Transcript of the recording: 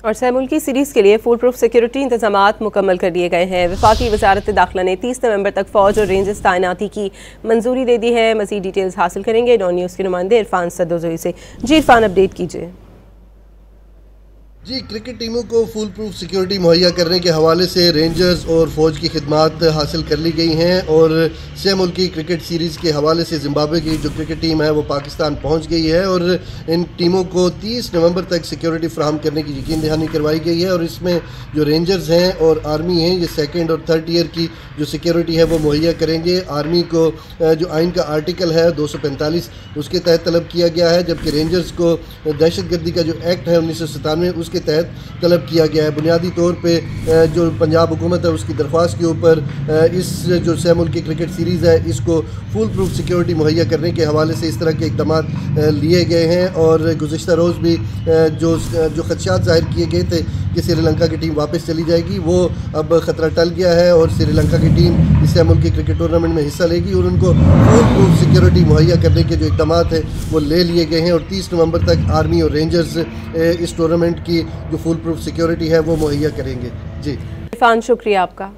और सह मुल्की सीरीज़ के लिए फुल प्रूफ सिक्योरिटी इंतजामात मुकम्मल कर लिए गए हैं। वफाकी वजारत दाखिला ने 30 नवंबर तक फ़ौज और रेंजर्स तैनाती की मंजूरी दे दी है। मज़ीद डिटेल्स हासिल करेंगे नॉन न्यूज़ के नुमाइंदे इरफान सदोजोई से। जी इरफान, अपडेट कीजिए। जी, क्रिकेट टीमों को फुल प्रूफ सिक्योरिटी मुहैया करने के हवाले से रेंजर्स और फ़ौज की खिदमात हासिल कर ली गई हैं और सह मुल्की क्रिकेट सीरीज़ के हवाले से ज़िम्बाब्वे की जो क्रिकेट टीम है वो पाकिस्तान पहुंच गई है और इन टीमों को 30 नवंबर तक सिक्योरिटी फ्राहम करने की यकीन दहानी करवाई गई है। और इसमें जो रेंजर्स हैं और आर्मी हैं, ये सेकेंड और थर्ड ईयर की जो सिक्योरिटी है वो मुहैया करेंगे। आर्मी को जो आइन का आर्टिकल है 245 उसके तहत तलब किया गया है, जबकि रेंजर्स को दहशतगर्दी का जो एक्ट है 1997 उसके तहत तलब किया गया है। बुनियादी तौर पे जो पंजाब हुकूमत है उसकी दरख्वास्त के ऊपर इस जो सह मुल्की क्रिकेट सीरीज़ है इसको फुल प्रूफ सिक्योरिटी मुहैया करने के हवाले से इस तरह के इक़दाम लिए गए हैं। और गुज़िश्ता रोज़ भी जो खदशात ज़ाहिर किए गए थे कि श्रीलंका की टीम वापस चली जाएगी, वो अब ख़तरा टल गया है और श्रीलंका की टीम इस सह मुल्की क्रिकेट टूर्नामेंट में हिस्सा लेगी और उनको फुल प्रूफ सिक्योरिटी मुहैया करने के जो इक़दाम हैं वो ले लिए गए हैं। और 30 नवंबर तक आर्मी और रेंजर्स इस टूर्नामेंट की जो फुल प्रूफ सिक्योरिटी है वो मुहैया करेंगे। जी इरफान, शुक्रिया आपका।